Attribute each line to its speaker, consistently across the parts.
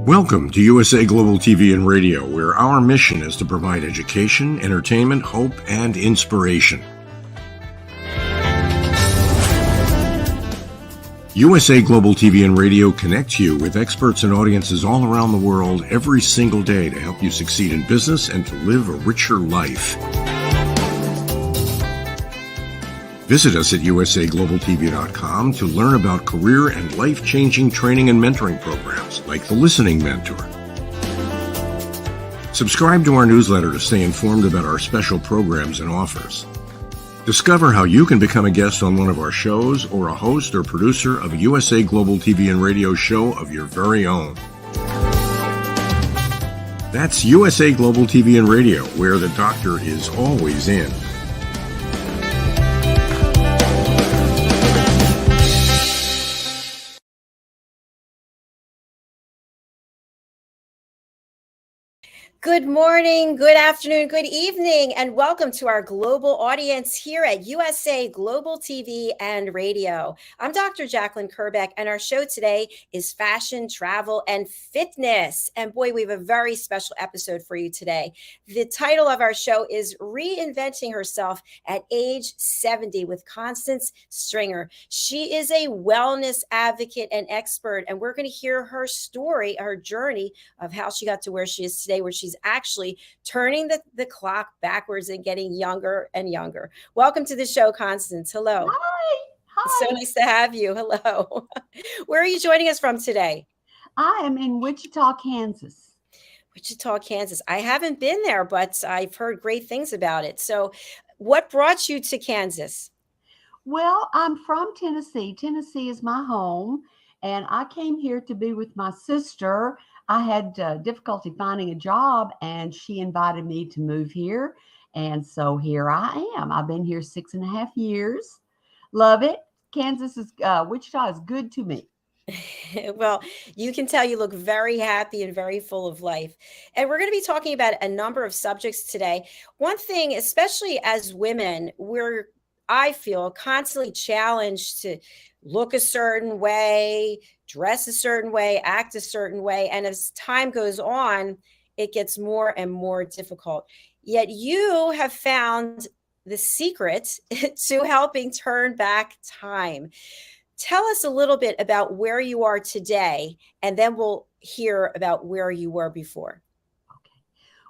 Speaker 1: Welcome to USA Global TV and Radio, where our mission is to provide education, entertainment, hope, and inspiration. USA Global TV and Radio connects you with experts and audiences all around the world every single day to help you succeed in business and to live a richer life. Visit us at usaglobaltv.com to learn about career and life-changing training and mentoring programs like the Listening Mentor. Subscribe to our newsletter to stay informed about our special programs and offers. Discover how you can become a guest on one of our shows or a host or producer of a USA Global TV and Radio show of your very own. That's USA Global TV and Radio, where the doctor is always in.
Speaker 2: Good morning, good afternoon, good evening, and welcome to our global audience here at USA Global TV and Radio. I'm Dr. Jacalyn Kerbeck, and our show today is fashion, travel, and fitness. And boy, we have a very special episode for you today. The title of our show is Reinventing Herself at Age 70 with Constance Stringer. She is a wellness advocate and expert, and we're going to hear her story, her journey of how she got to where she is today, where she's actually turning the clock backwards and getting younger and younger. Welcome to the show, Constance. Hello.
Speaker 3: Hi.
Speaker 2: It's so nice to have you. Hello. Where are you joining us from today?
Speaker 3: I am in Wichita, Kansas.
Speaker 2: Wichita, Kansas. I haven't been there, but I've heard great things about it. So what brought you to Kansas?
Speaker 3: Well, I'm from Tennessee. Tennessee is my home, and I came here to be with my sister. I had difficulty finding a job, and she invited me to move here. And so here I am. I've been here 6.5 years. Love it. Wichita is good to me.
Speaker 2: Well, you can tell you look very happy and very full of life. And we're going to be talking about a number of subjects today. One thing, especially as women, I feel constantly challenged to look a certain way, dress a certain way, act a certain way. And as time goes on, it gets more and more difficult. Yet you have found the secret to helping turn back time. Tell us a little bit about where you are today, and then we'll hear about where you were before.
Speaker 3: Okay.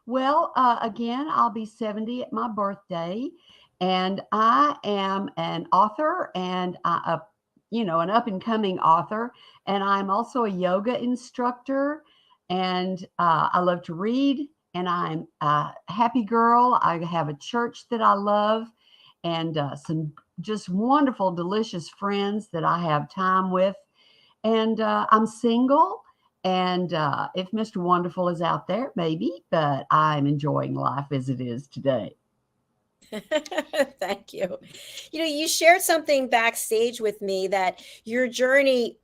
Speaker 3: Well, again, I'll be 70 at my birthday, and I am an author and an up-and-coming author, and I'm also a yoga instructor, and I love to read, and I'm a happy girl. I have a church that I love, and some just wonderful, delicious friends that I have time with, and I'm single, and if Mr. Wonderful is out there, maybe, but I'm enjoying life as it is today.
Speaker 2: Thank you. You shared something backstage with me that your journey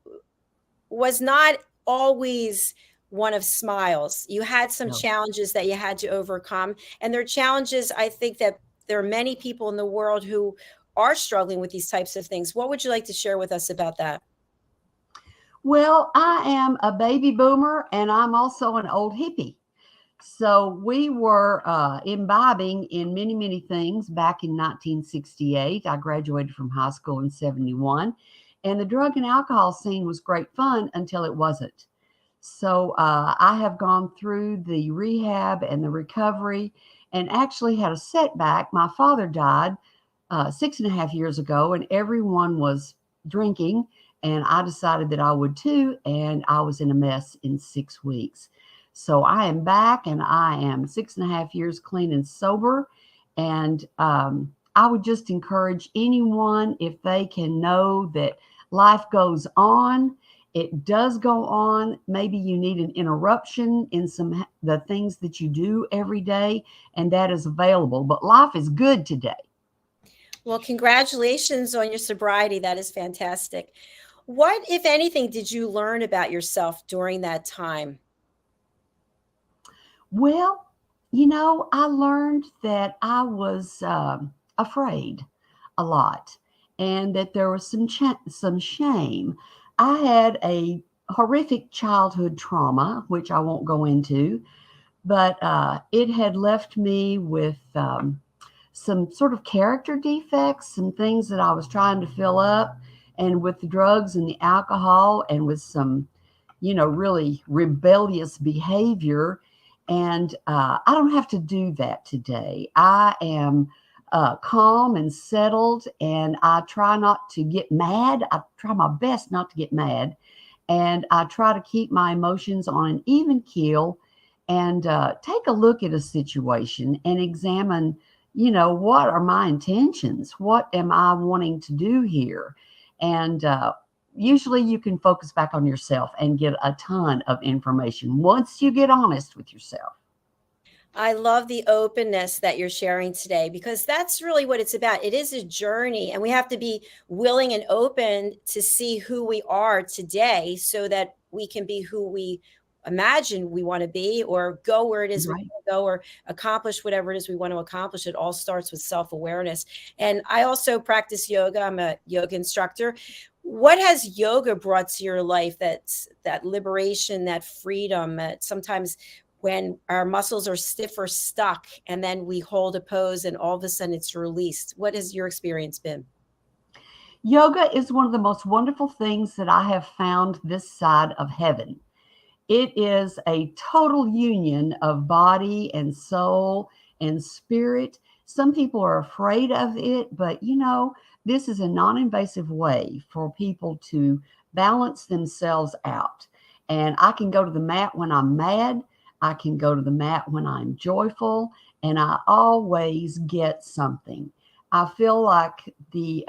Speaker 2: was not always one of smiles. You had some challenges that you had to overcome. And there are challenges, I think, that there are many people in the world who are struggling with these types of things. What would you like to share with us about that?
Speaker 3: Well, I am a baby boomer, and I'm also an old hippie. So we were imbibing in many, many things back in 1968. I graduated from high school in 71, and the drug and alcohol scene was great fun until it wasn't. So I have gone through the rehab and the recovery and actually had a setback. My father died 6.5 years ago, and everyone was drinking, and I decided that I would too, and I was in a mess in 6 weeks. So I am back, and I am 6.5 years clean and sober. And I would just encourage anyone, if they can know that life goes on, it does go on. Maybe you need an interruption in the things that you do every day, and that is available. But life is good today.
Speaker 2: Well, congratulations on your sobriety. That is fantastic. What, if anything, did you learn about yourself during that time?
Speaker 3: Well, I learned that I was afraid a lot, and that there was some shame. I had a horrific childhood trauma, which I won't go into, but it had left me with some sort of character defects, some things that I was trying to fill up, and with the drugs and the alcohol, and with some, really rebellious behavior. And I don't have to do that today. I am calm and settled, and I try not to get mad. I try my best not to get mad, and I try to keep my emotions on an even keel, and take a look at a situation and examine, what are my intentions? What am I wanting to do here? And usually you can focus back on yourself and get a ton of information once you get honest with yourself.
Speaker 2: I love the openness that you're sharing today, because that's really what it's about. It is a journey, and we have to be willing and open to see who we are today so that we can be who we imagine we want to be, or go where it is we
Speaker 3: Right.
Speaker 2: want to go, or accomplish whatever it is we want to accomplish. It all starts with self-awareness. And I also practice yoga. I'm a yoga instructor. What has yoga brought to your life? That liberation, that freedom, sometimes when our muscles are stiff or stuck, and then we hold a pose and all of a sudden it's released. What has your experience been?
Speaker 3: Yoga is one of the most wonderful things that I have found this side of heaven. It is a total union of body and soul and spirit. Some people are afraid of it, but this is a non-invasive way for people to balance themselves out. And I can go to the mat when I'm mad. I can go to the mat when I'm joyful, and I always get something. I feel like the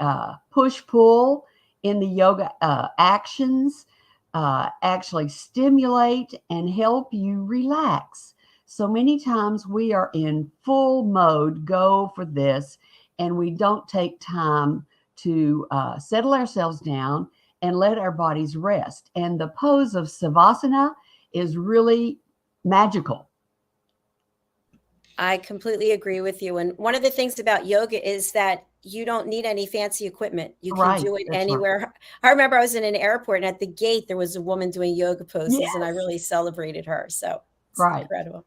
Speaker 3: push-pull in the yoga actions actually stimulate and help you relax. So many times we are in full mode, go for this, and we don't take time to settle ourselves down and let our bodies rest. And the pose of Savasana is really magical.
Speaker 2: I completely agree with you. And one of the things about yoga is that you don't need any fancy equipment. You can
Speaker 3: Right.
Speaker 2: do it
Speaker 3: That's right.
Speaker 2: anywhere. I remember I was in an airport, and at the gate there was a woman doing yoga poses, and I
Speaker 3: Yes.
Speaker 2: really celebrated her. So it's
Speaker 3: Right.
Speaker 2: incredible.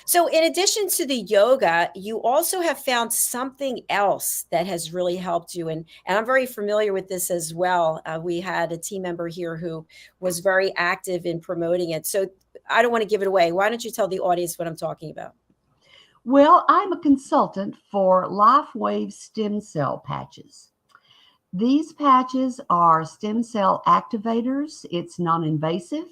Speaker 2: So in addition to the yoga, you also have found something else that has really helped you. And I'm very familiar with this as well. We had a team member here who was very active in promoting it. So I don't want to give it away. Why don't you tell the audience what I'm talking about?
Speaker 3: Well, I'm a consultant for Lifewave stem cell patches. These patches are stem cell activators. It's non-invasive.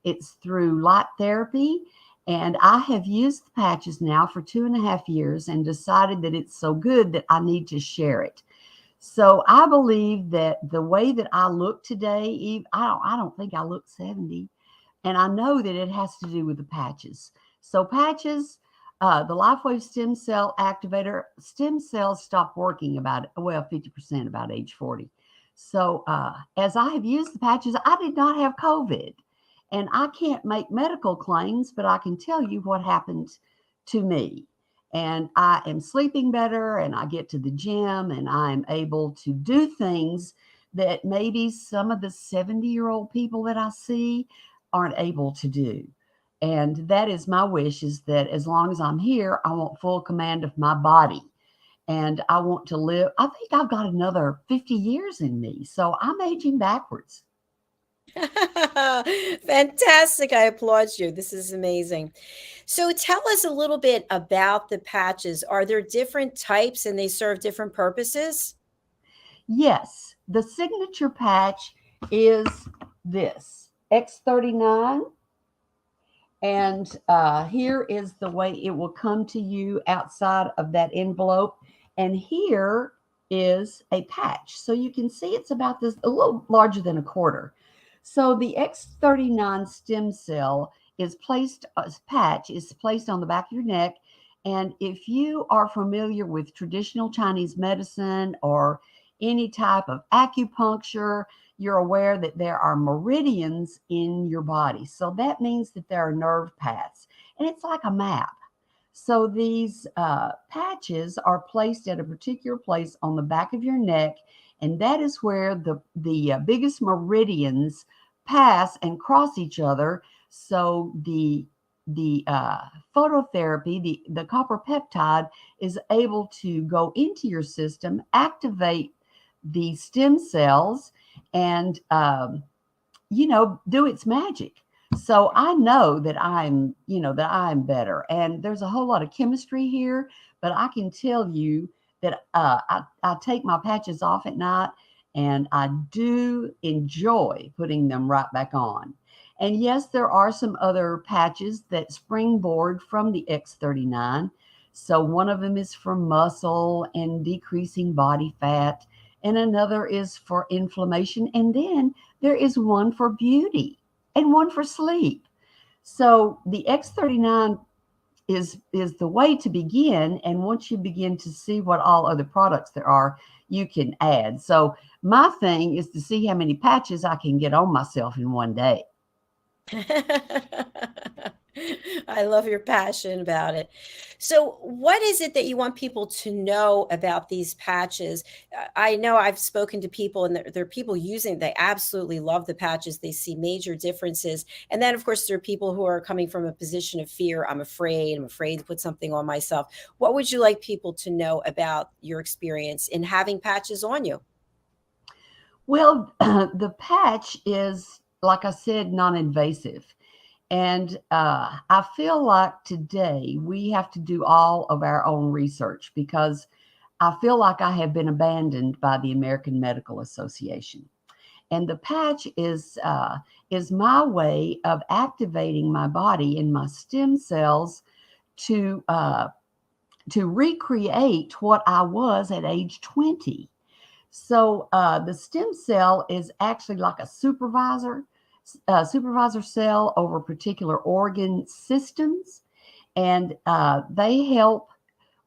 Speaker 3: It's through light therapy. And I have used the patches now for 2.5 years and decided that it's so good that I need to share it. So I believe that the way that I look today, I don't think I look 70. And I know that it has to do with the patches. So patches, the Lifewave stem cell activator, stem cells stop working about 50% about age 40. So as I have used the patches, I did not have COVID. And I can't make medical claims, but I can tell you what happened to me. And I am sleeping better, and I get to the gym, and I am able to do things that maybe some of the 70-year-old people that I see aren't able to do. And that is my wish, is that as long as I'm here, I want full command of my body. And I want to live. I think I've got another 50 years in me. So I'm aging backwards.
Speaker 2: Fantastic. I applaud you. This is amazing. So tell us a little bit about the patches. Are there different types and they serve different purposes?
Speaker 3: Yes, the signature patch is this X39. And here is the way it will come to you outside of that envelope. And here is a patch. So you can see it's about this, a little larger than a quarter. So the X39 stem cell is placed, patch is placed on the back of your neck. And if you are familiar with traditional Chinese medicine or any type of acupuncture, you're aware that there are meridians in your body. So that means that there are nerve paths, and it's like a map. So these patches are placed at a particular place on the back of your neck, and that is where the biggest meridians pass and cross each other. So the phototherapy, the copper peptide is able to go into your system, activate the stem cells, and do its magic. So I know that I'm better. And there's a whole lot of chemistry here, but I can tell you that I take my patches off at night, and I do enjoy putting them right back on. And yes, there are some other patches that springboard from the X39. So one of them is for muscle and decreasing body fat, and another is for inflammation. And then there is one for beauty and one for sleep. So the X39 is the way to begin. And once you begin to see what all other products there are, you can add. So my thing is to see how many patches I can get on myself in one day.
Speaker 2: I love your passion about it. So, what is it that you want people to know about these patches? I know I've spoken to people, and there are people using, they absolutely love the patches. They see major differences. And then, of course, there are people who are coming from a position of fear. I'm afraid to put something on myself. What would you like people to know about your experience in having patches on you?
Speaker 3: Well, the patch is, like I said, non-invasive. And I feel like today we have to do all of our own research, because I feel like I have been abandoned by the American Medical Association. And the patch is my way of activating my body and my stem cells to recreate what I was at age 20. So the stem cell is actually like a supervisor cell over particular organ systems, and they help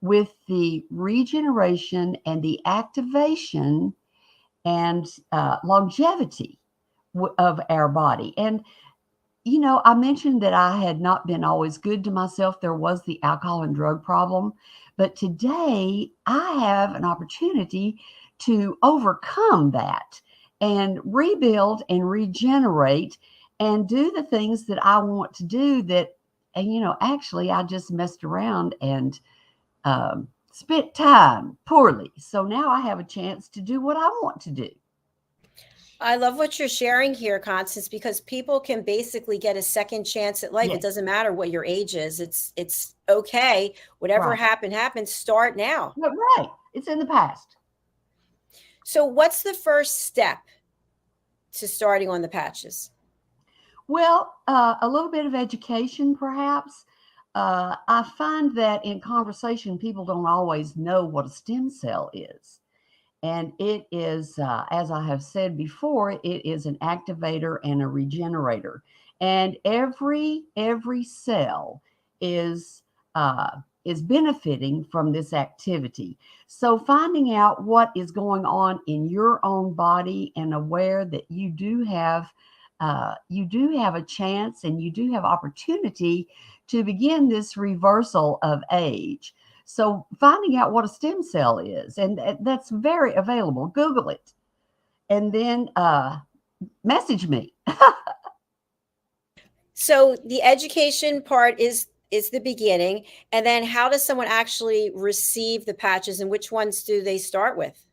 Speaker 3: with the regeneration and the activation and longevity of our body. And I mentioned that I had not been always good to myself. There was the alcohol and drug problem, but today I have an opportunity to overcome that and rebuild and regenerate and do the things that I want to do that, actually I just messed around and spent time poorly. So now I have a chance to do what I want to do.
Speaker 2: I love what you're sharing here, Constance, because people can basically get a second chance at life.
Speaker 3: Yes.
Speaker 2: It doesn't matter what your age is. It's okay. Whatever happened. Start now.
Speaker 3: Right. It's in the past.
Speaker 2: So what's the first step to starting on the patches?
Speaker 3: Well, a little bit of education, perhaps. I find that in conversation, people don't always know what a stem cell is. And it is, as I have said before, it is an activator and a regenerator. And every cell is benefiting from this activity. So finding out what is going on in your own body and aware that you do have a chance and you do have opportunity to begin this reversal of age. So finding out what a stem cell is, and that's very available. Google it, and then message me.
Speaker 2: So the education part is the beginning, and then how does someone actually receive the patches, and which ones do they start with?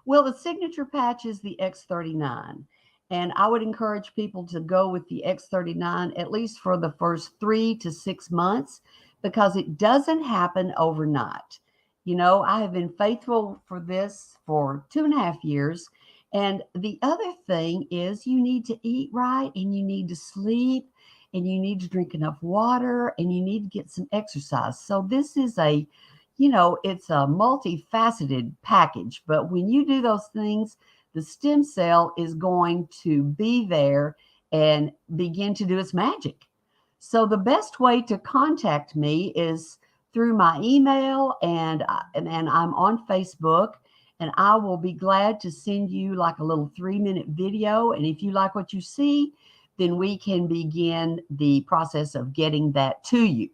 Speaker 3: Well, the signature patch is the X39. And I would encourage people to go with the X39 at least for the first 3 to 6 months, because it doesn't happen overnight. I have been faithful for this for 2.5 years. And the other thing is you need to eat right, and you need to sleep, and you need to drink enough water, and you need to get some exercise. So this is it's a multifaceted package. But when you do those things, the stem cell is going to be there and begin to do its magic. So the best way to contact me is through my email, and I'm on Facebook, and I will be glad to send you like a little 3-minute video. And if you like what you see, then we can begin the process of getting that to you.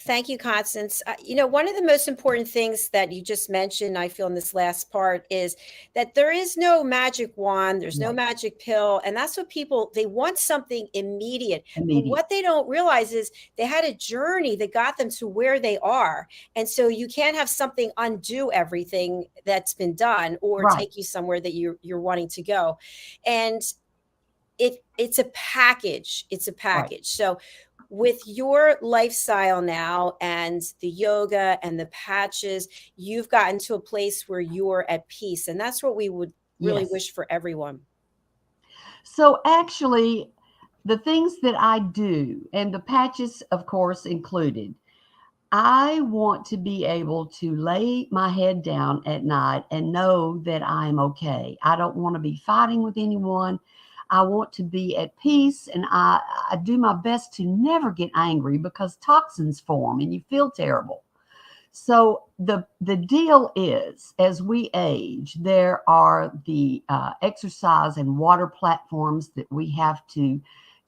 Speaker 2: Thank you, Constance. One of the most important things that you just mentioned, I feel in this last part, is that there is no magic wand, there's no
Speaker 3: Right.
Speaker 2: magic pill. And that's what they want something immediate. But
Speaker 3: Immediate.
Speaker 2: what they don't realize is they had a journey that got them to where they are. And so you can't have something undo everything that's been done or
Speaker 3: Right.
Speaker 2: take you somewhere that you're wanting to go. And it's a package. It's a package.
Speaker 3: Right.
Speaker 2: So with your lifestyle now and the yoga and the patches, you've gotten to a place where you're at peace. And that's what we would really
Speaker 3: Yes.
Speaker 2: wish for everyone.
Speaker 3: So actually, the things that I do, and the patches, of course, included, I want to be able to lay my head down at night and know that I'm okay. I don't want to be fighting with anyone. I want to be at peace, and I do my best to never get angry because toxins form and you feel terrible. So the deal is, as we age, there are the exercise and water platforms that we have to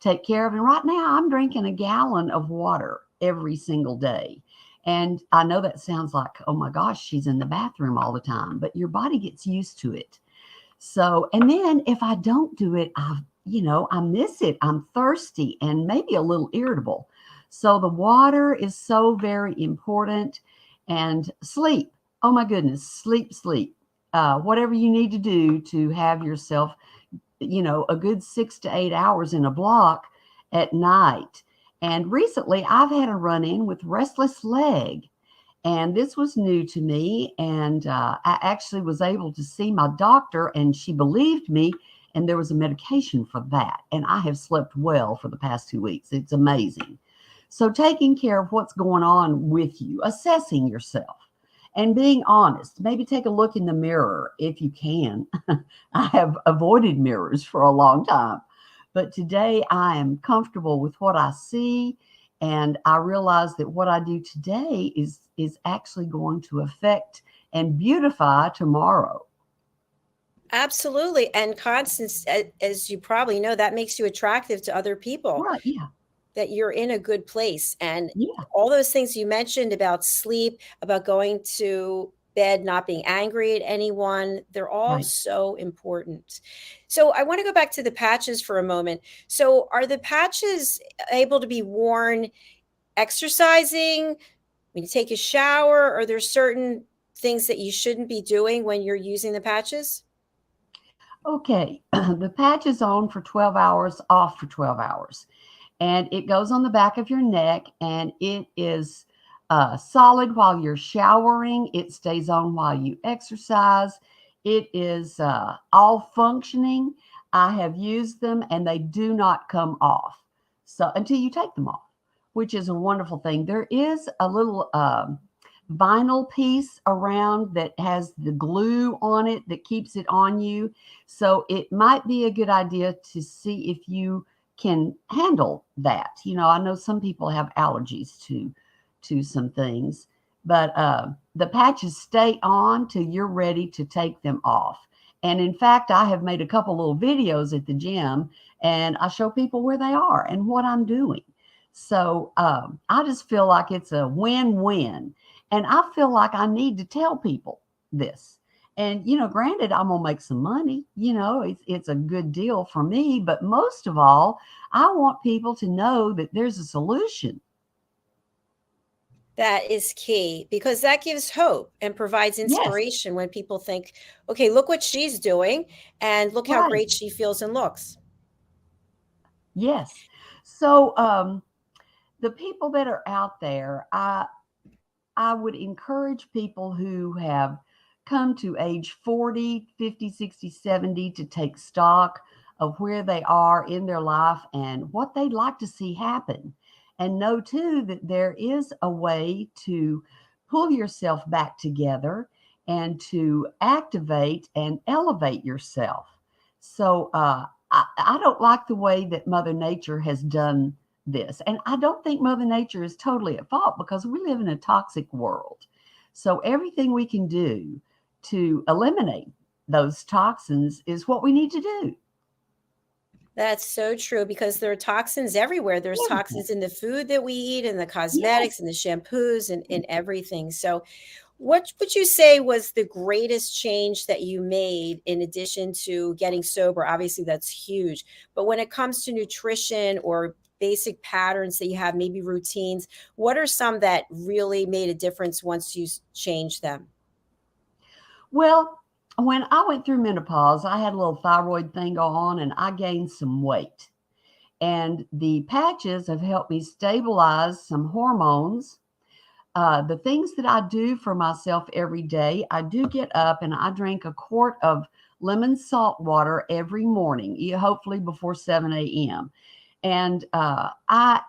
Speaker 3: take care of. And right now, I'm drinking a gallon of water every single day. And I know that sounds like, oh my gosh, she's in the bathroom all the time, but your body gets used to it. So, and then if I don't do it, I miss it. I'm thirsty and maybe a little irritable. So the water is so very important. And sleep. Oh my goodness, sleep. Whatever you need to do to have yourself, a good 6 to 8 hours in a block at night. And recently I've had a run-in with restless leg. And this was new to me. And I actually was able to see my doctor, and she believed me. And there was a medication for that. And I have slept well for the past 2 weeks. It's amazing. So taking care of what's going on with you, assessing yourself, and being honest. Maybe take a look in the mirror if you can. I have avoided mirrors for a long time. But today I am comfortable with what I see. And I realize that what I do today is actually going to affect and beautify tomorrow.
Speaker 2: Absolutely. And Constance, as you probably know, that makes you attractive to other people.
Speaker 3: Right. Yeah.
Speaker 2: That you're in a good place. And
Speaker 3: Yeah.
Speaker 2: all those things you mentioned about sleep, about going to bed, not being angry at anyone, they're all
Speaker 3: Right.
Speaker 2: so important. So I want to go back to the patches for a moment. So are the patches able to be worn exercising, when you take a shower? Are there certain things that you shouldn't be doing when you're using the patches?
Speaker 3: Okay. The patch is on for 12 hours, off for 12 hours. And it goes on the back of your neck, and it is solid while you're showering. It stays on while you exercise. It is all functioning. I have used them, and they do not come off. So until you take them off, which is a wonderful thing. There is a little vinyl piece around that has the glue on it that keeps it on you. So it might be a good idea to see if you can handle that. I know some people have allergies to some things, but the patches stay on till you're ready to take them off. And in fact, I have made a couple little videos at the gym, and I show people where they are and what I'm doing. So I just feel like it's a win-win. And I feel like I need to tell people this. And, granted, I'm going to make some money. It's a good deal for me. But most of all, I want people to know that there's a solution.
Speaker 2: That is key, because that gives hope and provides
Speaker 3: Yes.
Speaker 2: inspiration when people think, okay, look what she's doing and look how
Speaker 3: Right.
Speaker 2: great she feels and looks.
Speaker 3: Yes. So the people that are out there, I would encourage people who have come to age 40, 50, 60, 70 to take stock of where they are in their life and what they'd like to see happen. And know too that there is a way to pull yourself back together and to activate and elevate yourself. So I don't like the way that Mother Nature has done this. And I don't think Mother Nature is totally at fault, because we live in a toxic world. So everything we can do to eliminate those toxins is what we need to do.
Speaker 2: That's so true because there are toxins everywhere. There's
Speaker 3: Everything.
Speaker 2: toxins in the food that we eat and the
Speaker 3: Yes.
Speaker 2: cosmetics and the shampoos and in everything. So what would you say was the greatest change that you made in addition to getting sober? Obviously, that's huge. But when it comes to nutrition or basic patterns that you have, maybe routines, what are some that really made a difference once you changed them?
Speaker 3: Well, when I went through menopause, I had a little thyroid thing go on and I gained some weight. And the patches have helped me stabilize some hormones. The things that I do for myself every day, I do get up and I drink a quart of lemon salt water every morning, hopefully before 7 a.m. And I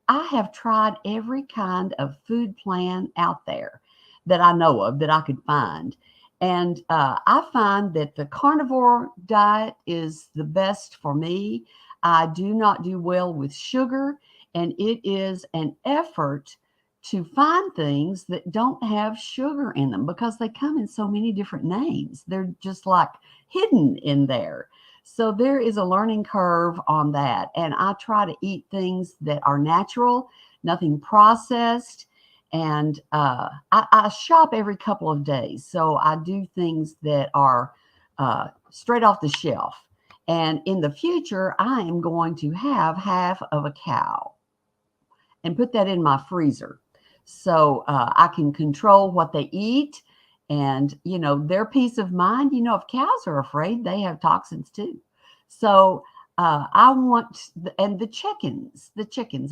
Speaker 3: have tried every kind of food plan out there that I know of that I could find. And I find that the carnivore diet is the best for me. I do not do well with sugar, and it is an effort to find things that don't have sugar in them because they come in so many different names. They're just like hidden in there. So there is a learning curve on that. And I try to eat things that are natural, nothing processed. And I shop every couple of days. So I do things that are straight off the shelf. And in the future, I am going to have half of a cow and put that in my freezer. So I can control what they eat and, their peace of mind. If cows are afraid, they have toxins too. So I want, and the chickens,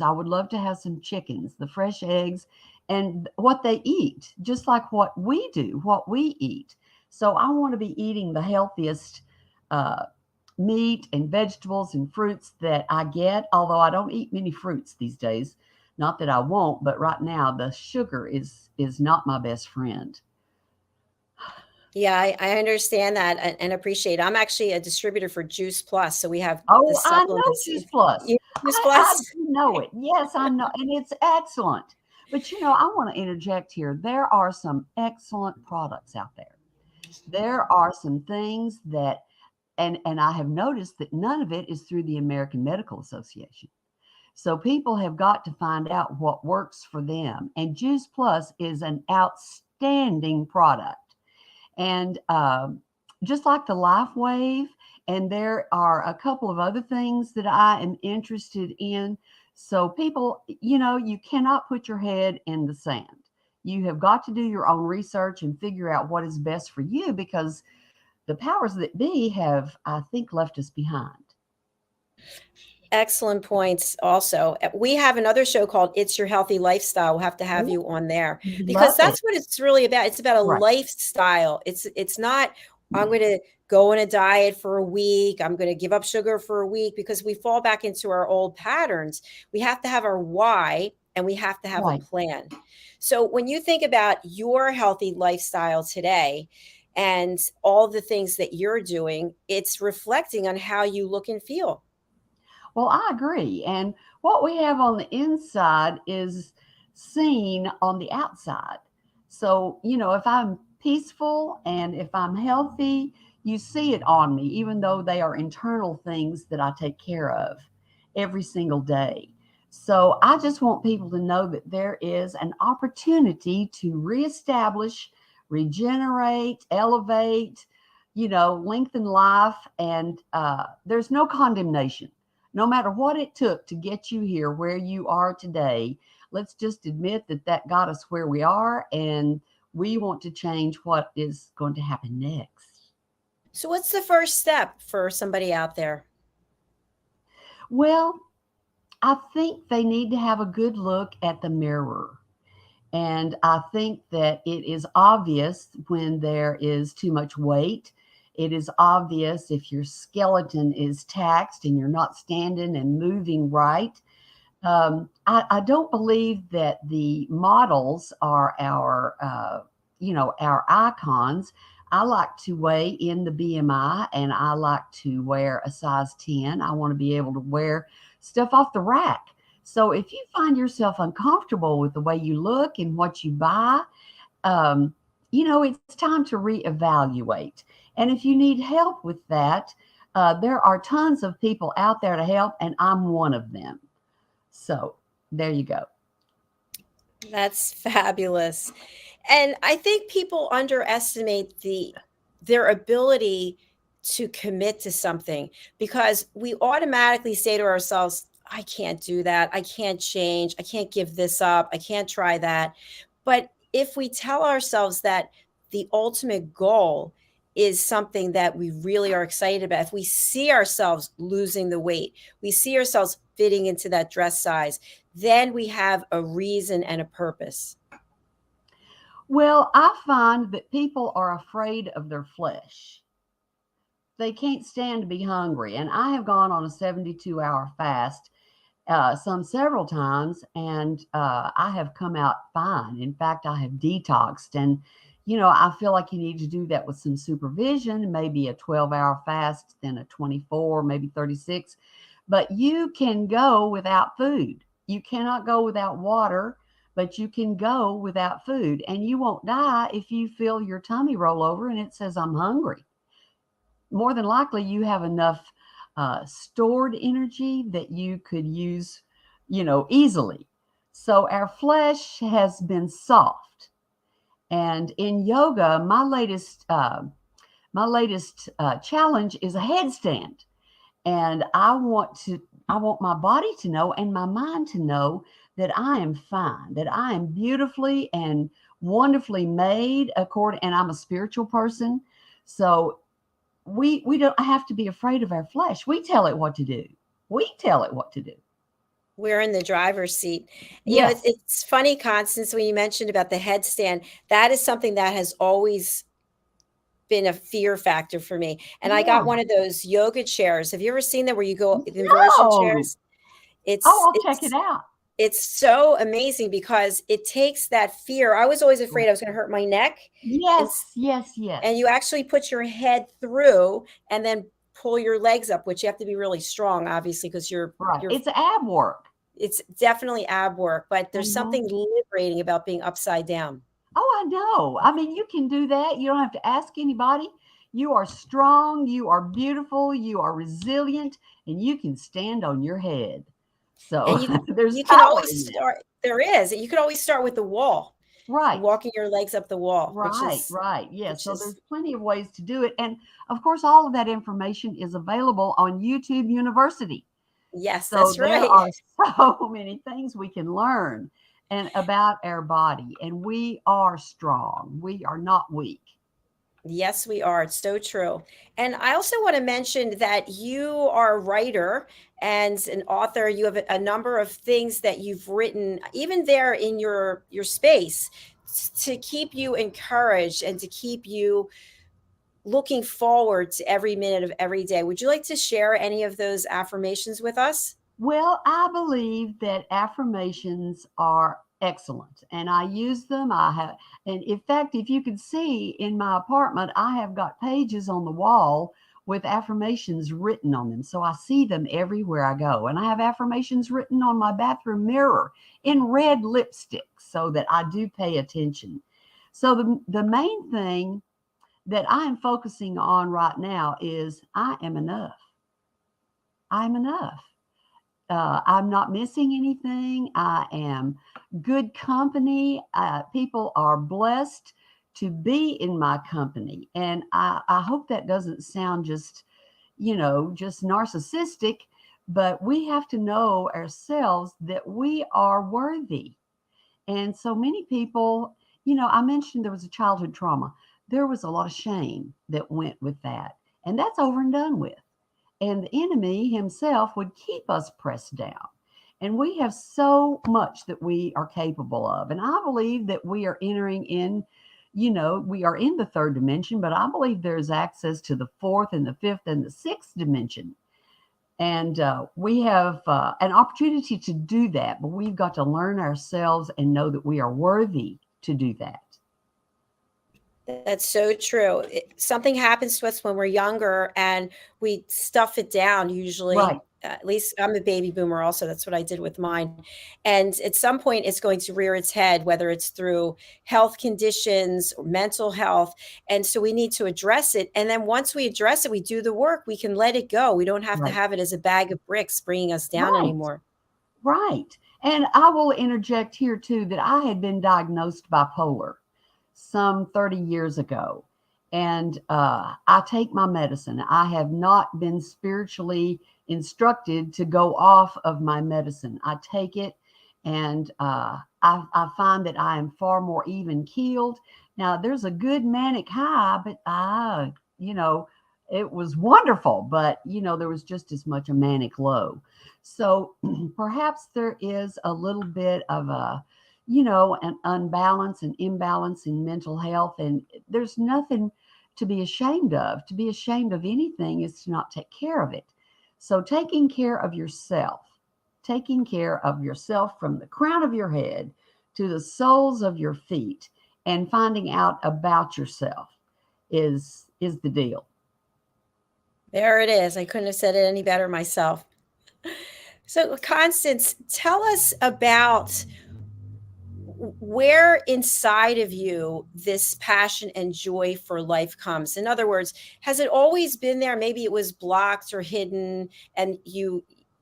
Speaker 3: I would love to have some chickens, the fresh eggs and what they eat, just like what we do, what we eat. So I want to be eating the healthiest meat and vegetables and fruits that I get, although I don't eat many fruits these days. Not that I won't, but right now the sugar is not my best friend.
Speaker 2: Yeah, I understand that and appreciate it. I'm actually a distributor for Juice Plus. So we have the
Speaker 3: Oh, I know
Speaker 2: supplements.
Speaker 3: Juice Plus.
Speaker 2: You Juice
Speaker 3: I
Speaker 2: Plus?
Speaker 3: do know it. Yes, I know, and it's excellent. But I want to interject here. There are some excellent products out there. There are some things that, and I have noticed that none of it is through the American Medical Association. So people have got to find out what works for them. And Juice Plus is an outstanding product. And just like the Lifewave, and there are a couple of other things that I am interested in. So people, you cannot put your head in the sand. You have got to do your own research and figure out what is best for you because the powers that be have, I think, left us behind.
Speaker 2: Excellent points also. We have another show called It's Your Healthy Lifestyle. We'll have to have
Speaker 3: Oh,
Speaker 2: you on there because
Speaker 3: love it.
Speaker 2: that's what it's really about. It's about a
Speaker 3: Right.
Speaker 2: lifestyle. It's not I'm going to go on a diet for a week. I'm going to give up sugar for a week because we fall back into our old patterns. We have to have our why and we have to have a
Speaker 3: Right.
Speaker 2: plan. So when you think about your healthy lifestyle today and all the things that you're doing, it's reflecting on how you look and feel.
Speaker 3: Well, I agree. And what we have on the inside is seen on the outside. So, if I'm peaceful and if I'm healthy, you see it on me, even though they are internal things that I take care of every single day. So, I just want people to know that there is an opportunity to reestablish, regenerate, elevate, lengthen life. And there's no condemnation no matter what it took to get you here where you are today. Let's just admit that that got us where we are, and we want to change what is going to happen next.
Speaker 2: So what's the first step for somebody out there?
Speaker 3: Well, I think they need to have a good look at the mirror. And I think that it is obvious when there is too much weight. It is obvious if your skeleton is taxed and you're not standing and moving right. I don't believe that the models are our icons. I like to weigh in the BMI and I like to wear a size 10. I want to be able to wear stuff off the rack. So if you find yourself uncomfortable with the way you look and what you buy, it's time to reevaluate. And if you need help with that, There are tons of people out there to help, and I'm one of them. So there you go.
Speaker 2: That's fabulous. And I think people underestimate their ability to commit to something because we automatically say to ourselves, I can't do that. I can't change. I can't give this up. I can't try that. But if we tell ourselves that the ultimate goal is something that we really are excited about, if we see ourselves losing the weight, we see ourselves fitting into that dress size, then we have a reason and a purpose.
Speaker 3: Well, I find that people are afraid of their flesh. They can't stand to be hungry. And I have gone on a 72-hour fast several times, and I have come out fine. In fact, I have detoxed. And, I feel like you need to do that with some supervision, maybe a 12-hour fast, then a 24, maybe 36. But you can go without food. You cannot go without water, but you can go without food. And you won't die if you feel your tummy roll over and it says, I'm hungry. More than likely, you have enough stored energy that you could use, easily. So our flesh has been soft. And in yoga, my latest challenge is a headstand. And I want my body to know and my mind to know that I am fine, that I am beautifully and wonderfully made and I'm a spiritual person. So we don't have to be afraid of our flesh. We tell it what to do.
Speaker 2: We're in the driver's seat.
Speaker 3: Yes.
Speaker 2: It's funny, Constance, when you mentioned about the headstand, that is something that has always been a fear factor for me. And I got
Speaker 3: Yeah.
Speaker 2: one of those yoga chairs. Have you ever seen that where you go the inversion
Speaker 3: No.
Speaker 2: chairs?
Speaker 3: I'll check it out.
Speaker 2: It's so amazing because it takes that fear. I was always afraid I was going to hurt my neck.
Speaker 3: Yes.
Speaker 2: And you actually put your head through and then pull your legs up, which you have to be really strong, obviously, because you're
Speaker 3: It's ab work.
Speaker 2: It's definitely ab work, but there's something liberating about being upside down.
Speaker 3: Oh, I know. I mean, you can do that. You don't have to ask anybody. You are strong. You are beautiful. You are resilient, and you can stand on your head. So there's
Speaker 2: you can
Speaker 3: power
Speaker 2: always
Speaker 3: in
Speaker 2: start. There is. You can always start with the wall.
Speaker 3: Right.
Speaker 2: Walking your legs up the wall.
Speaker 3: Right. Yes. So there's plenty of ways to do it. And of course, all of that information is available on YouTube University.
Speaker 2: Yes,
Speaker 3: so
Speaker 2: that's right.
Speaker 3: There are so many things we can learn and about our body. And we are strong. We are not weak.
Speaker 2: Yes, we are. It's so true. And I also want to mention that you are a writer and an author. You have a number of things that you've written, even there in your space, to keep you encouraged and to keep you looking forward to every minute of every day. Would you like to share any of those affirmations with us?
Speaker 3: Well, I believe that affirmations are excellent and I use them. And in fact, if you could see in my apartment, I have got pages on the wall with affirmations written on them. So I see them everywhere I go. And I have affirmations written on my bathroom mirror in red lipstick so that I do pay attention. So the main thing that I am focusing on right now is I am enough. I'm enough. I'm not missing anything. I am good company. People are blessed to be in my company. And I hope that doesn't sound just narcissistic, but we have to know ourselves that we are worthy. And so many people, I mentioned there was a childhood trauma. There was a lot of shame that went with that. And that's over and done with. And the enemy himself would keep us pressed down. And we have so much that we are capable of. And I believe that we are entering in, we are in the third dimension, but I believe there's access to the fourth and the fifth and the sixth dimension. And we have an opportunity to do that, but we've got to learn ourselves and know that we are worthy to do that.
Speaker 2: That's so true. Something happens to us when we're younger and we stuff it down usually.
Speaker 3: Right,
Speaker 2: At least I'm a baby boomer also. That's what I did with mine. And at some point it's going to rear its head, whether it's through health conditions or mental health. And so we need to address it. And then once we address it, we do the work, we can let it go. We don't have to
Speaker 3: right,
Speaker 2: have it as a bag of bricks bringing us down
Speaker 3: right,
Speaker 2: anymore.
Speaker 3: right. And I will interject here too that I had been diagnosed bipolar some 30 years ago. And I take my medicine. I have not been spiritually instructed to go off of my medicine. I take it, and I find that I am far more even keeled. Now, there's a good manic high, but you know, it was wonderful, but, there was just as much a manic low. So perhaps there is a little bit of an unbalance and imbalance in mental health. And there's nothing to be ashamed of. To be ashamed of anything is to not take care of it. So taking care of yourself from the crown of your head to the soles of your feet and finding out about yourself is the deal.
Speaker 2: There it is. I couldn't have said it any better myself. So, Constance, tell us about where inside of you this passion and joy for life comes. In other words, has it always been there? Maybe it was blocked or hidden, and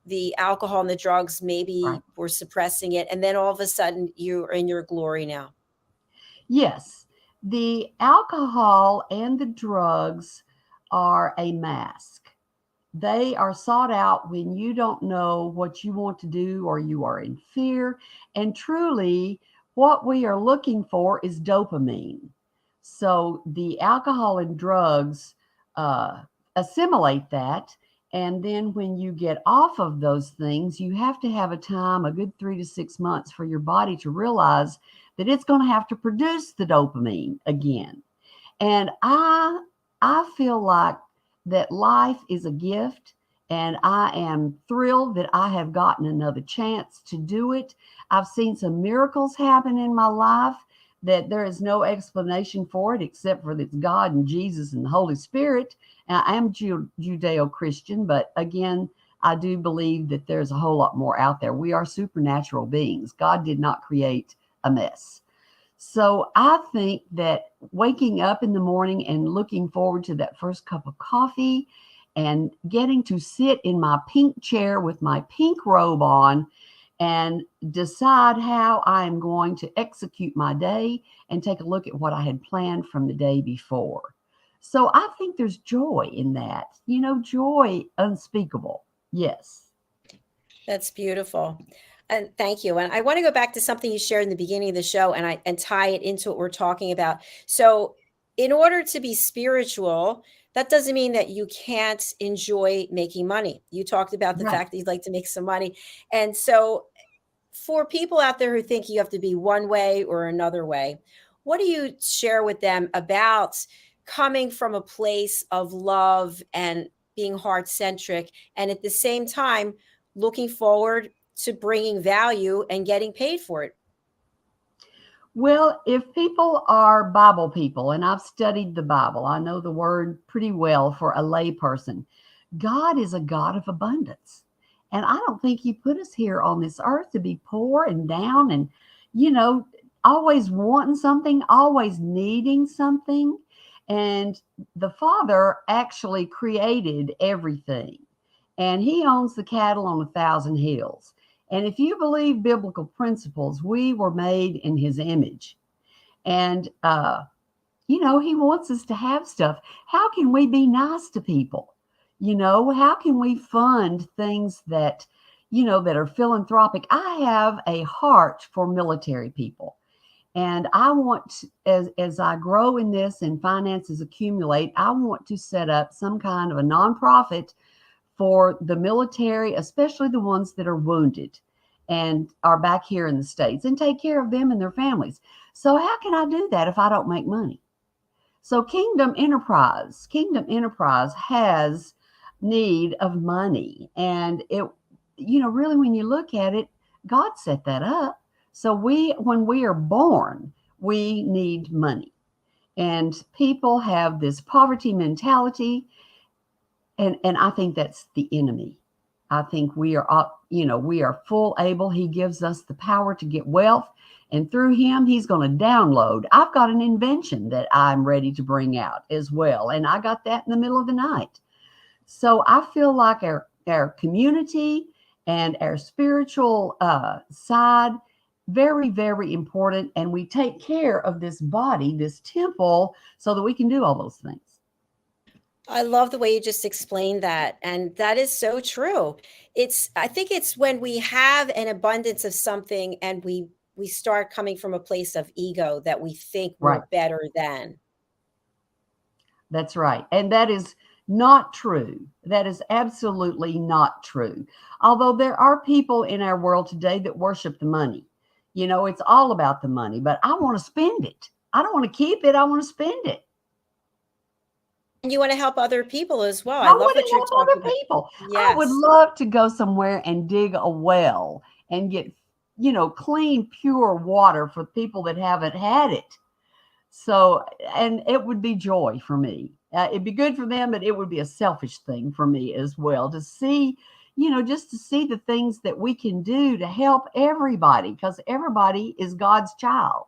Speaker 2: the alcohol and the drugs
Speaker 3: Right.
Speaker 2: maybe were suppressing it. And then all of a sudden you're in your glory now.
Speaker 3: Yes, the alcohol and the drugs are a mask. They are sought out when you don't know what you want to do or you are in fear. And truly, what we are looking for is dopamine. So the alcohol and drugs assimilate that. And then when you get off of those things, you have to have a good 3 to 6 months for your body to realize that it's going to have to produce the dopamine again. And I feel like that life is a gift, and I am thrilled that I have gotten another chance to do it. I've seen some miracles happen in my life that there is no explanation for it except for that it's God and Jesus and the Holy Spirit. And I am Judeo-Christian, but again, I do believe that there's a whole lot more out there. We are supernatural beings. God did not create a mess. So I think that waking up in the morning and looking forward to that first cup of coffee and getting to sit in my pink chair with my pink robe on and decide how I am going to execute my day and take a look at what I had planned from the day before. So I think there's joy in that, joy unspeakable. Yes.
Speaker 2: That's beautiful. And thank you. And I want to go back to something you shared in the beginning of the show and tie it into what we're talking about. So, in order to be spiritual, that doesn't mean that you can't enjoy making money. You talked about the
Speaker 3: Right.
Speaker 2: fact that you'd like to make some money. And so, for people out there who think you have to be one way or another way, what do you share with them about coming from a place of love and being heart centric, and at the same time looking forward to bringing value and getting paid for it?
Speaker 3: Well, if people are Bible people, and I've studied the Bible, I know the word pretty well for a layperson. God is a God of abundance. And I don't think He put us here on this earth to be poor and down and, you know, always wanting something, always needing something. And the Father actually created everything, and He owns the cattle on 1,000 hills. And if you believe biblical principles, we were made in His image. And, He wants us to have stuff. How can we be nice to people? How can we fund things that are philanthropic? I have a heart for military people. And I want, as I grow in this and finances accumulate, I want to set up some kind of a nonprofit for the military, especially the ones that are wounded and are back here in the States, and take care of them and their families. So how can I do that if I don't make money? So Kingdom Enterprise has need of money. And really, when you look at it, God set that up. So when we are born, we need money. And people have this poverty mentality. And I think that's the enemy. I think we are, we are full able. He gives us the power to get wealth. And through him, he's going to download. I've got an invention that I'm ready to bring out as well. And I got that in the middle of the night. So I feel like our community and our spiritual side, very, very important. And we take care of this body, this temple, so that we can do all those things.
Speaker 2: I love the way you just explained that. And that is so true. I think it's when we have an abundance of something and we start coming from a place of ego that we think we're
Speaker 3: Right.
Speaker 2: better than.
Speaker 3: That's right. And that is not true. That is absolutely not true. Although there are people in our world today that worship the money. It's all about the money, but I want to spend it. I don't want to keep it. I want to spend it.
Speaker 2: And you want to help other people as well.
Speaker 3: I
Speaker 2: love
Speaker 3: want
Speaker 2: what
Speaker 3: to
Speaker 2: you're
Speaker 3: help
Speaker 2: talking
Speaker 3: other
Speaker 2: about.
Speaker 3: people.
Speaker 2: Yes.
Speaker 3: I would love to go somewhere and dig a well and get, clean, pure water for people that haven't had it. So, and it would be joy for me. It'd be good for them, but it would be a selfish thing for me as well to see, just to see the things that we can do to help everybody, because everybody is God's child.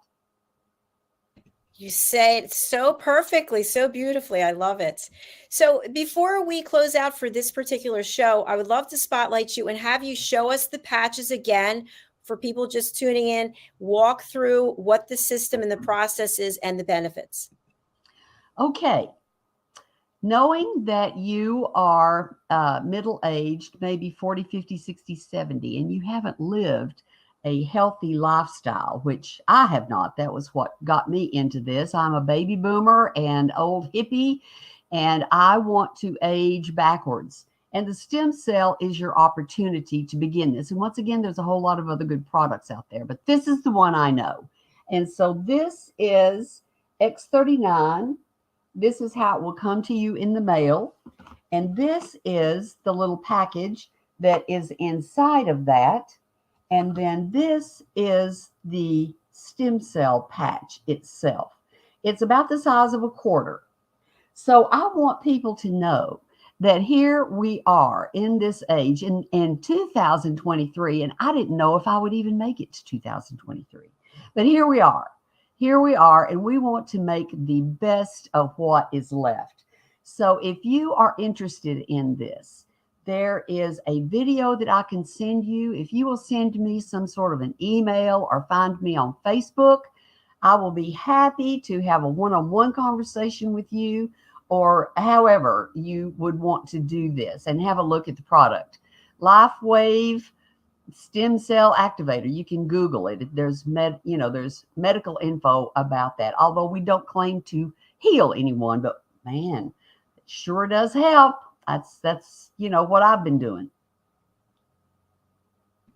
Speaker 2: You say it so perfectly, so beautifully. I love it. So before we close out for this particular show, I would love to spotlight you and have you show us the patches again for people just tuning in, walk through what the system and the process is and the benefits.
Speaker 3: Okay. Knowing that you are middle-aged, maybe 40, 50, 60, 70, and you haven't lived a healthy lifestyle, which I have not. That was what got me into this. I'm a baby boomer and old hippie, and I want to age backwards. And the stem cell is your opportunity to begin this. And once again, there's a whole lot of other good products out there, but this is the one I know. And so this is X39. This is how it will come to you in the mail. And this is the little package that is inside of that. And then this is the stem cell patch itself. It's about the size of a quarter. So I want people to know that here we are in this age in 2023. And I didn't know if I would even make it to 2023. But here we are. Here we are, and we want to make the best of what is left. So if you are interested in this, there is a video that I can send you. If you will send me some sort of an email or find me on Facebook, I will be happy to have a one-on-one conversation with you, or however you would want to do this and have a look at the product. Lifewave stem cell activator. You can Google it. There's there's medical info about that. Although we don't claim to heal anyone, but man, it sure does help. That's what I've been doing.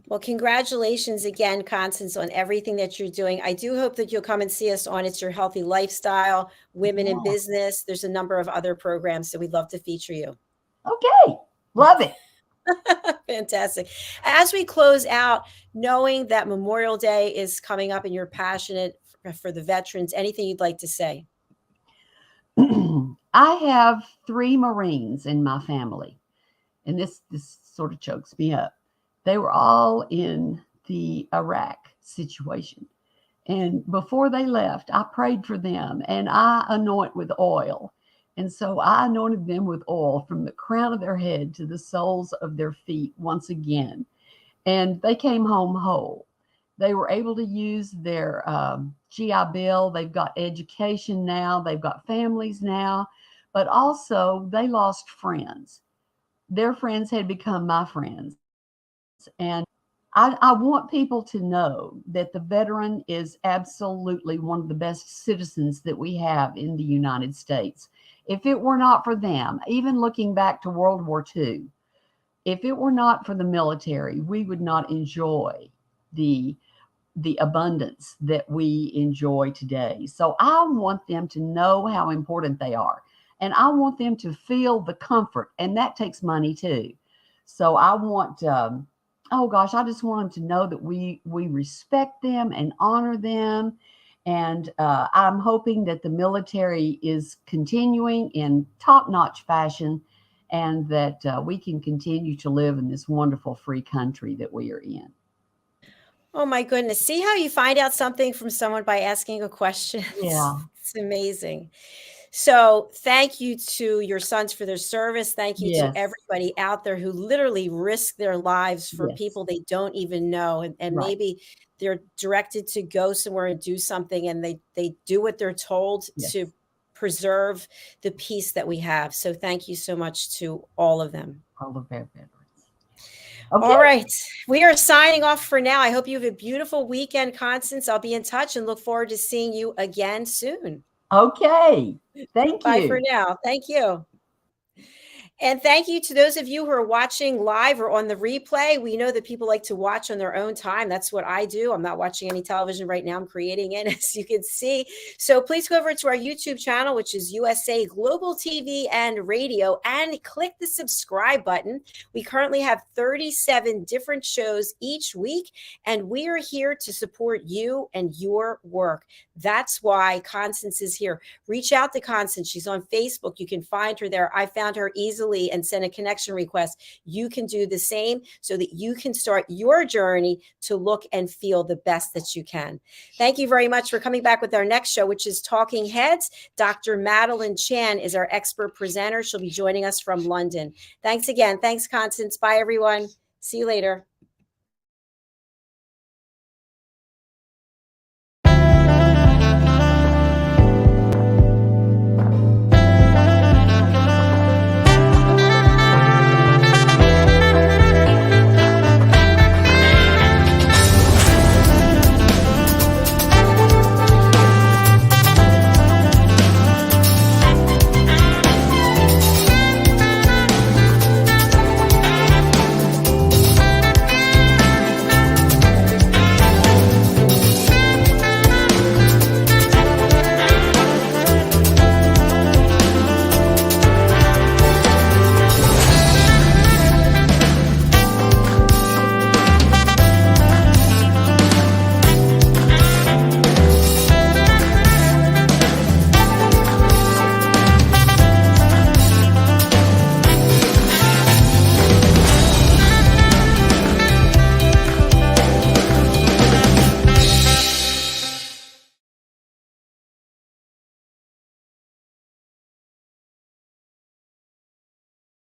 Speaker 2: Well, congratulations again, Constance, on everything that you're doing. I do hope that you'll come and see us on It's Your Healthy Lifestyle, Women in Business. There's a number of other programs, so we'd love to feature you.
Speaker 3: Okay, love it.
Speaker 2: Fantastic. As we close out, knowing that Memorial Day is coming up and you're passionate for the veterans, anything you'd like to say?
Speaker 3: I have 3 Marines in my family, and this sort of chokes me up. They were all in the Iraq situation. And before they left, I prayed for them and I anoint with oil. And so I anointed them with oil from the crown of their head to the soles of their feet once again. And they came home whole. They were able to use their GI Bill. They've got education now. They've got families now. But also they lost friends. Their friends had become my friends. And I want people to know that the veteran is absolutely one of the best citizens that we have in the United States. If it were not for them, even looking back to World War II, if it were not for the military, we would not enjoy the abundance that we enjoy today. So I want them to know how important they are. And I want them to feel the comfort. And that takes money too. So I want, I just want them to know that we respect them and honor them. And I'm hoping that the military is continuing in top-notch fashion, and that we can continue to live in this wonderful free country that we are in.
Speaker 2: Oh my goodness. See how you find out something from someone by asking a question?
Speaker 3: Yeah.
Speaker 2: It's amazing. So thank you to your sons for their service. Thank you to
Speaker 3: Yes.
Speaker 2: everybody out there who literally risk their lives for
Speaker 3: Yes.
Speaker 2: people they don't even know. And
Speaker 3: Right.
Speaker 2: maybe they're directed to go somewhere and do something, and they do what they're told
Speaker 3: Yes.
Speaker 2: to preserve the peace that we have. So thank you so much to all of them.
Speaker 3: All of our veterans.
Speaker 2: Okay. All right. We are signing off for now. I hope you have a beautiful weekend, Constance. I'll be in touch and look forward to seeing you again soon.
Speaker 3: Okay. Thank you.
Speaker 2: Bye for now. Thank you. And thank you to those of you who are watching live or on the replay. We know that people like to watch on their own time. That's what I do. I'm not watching any television right now. I'm creating it, as you can see. So please go over to our YouTube channel, which is USA Global TV and Radio, and click the subscribe button. We currently have 37 different shows each week, and we are here to support you and your work. That's why Constance is here. Reach out to Constance. She's on Facebook. You can find her there. I found her easily and send a connection request. You can do the same so that you can start your journey to look and feel the best that you can. Thank you very much for coming back with our next show, which is Talking Heads. Dr. Madeline Chan is our expert presenter. She'll be joining us from London. Thanks again. Thanks, Constance. Bye, everyone. See you later.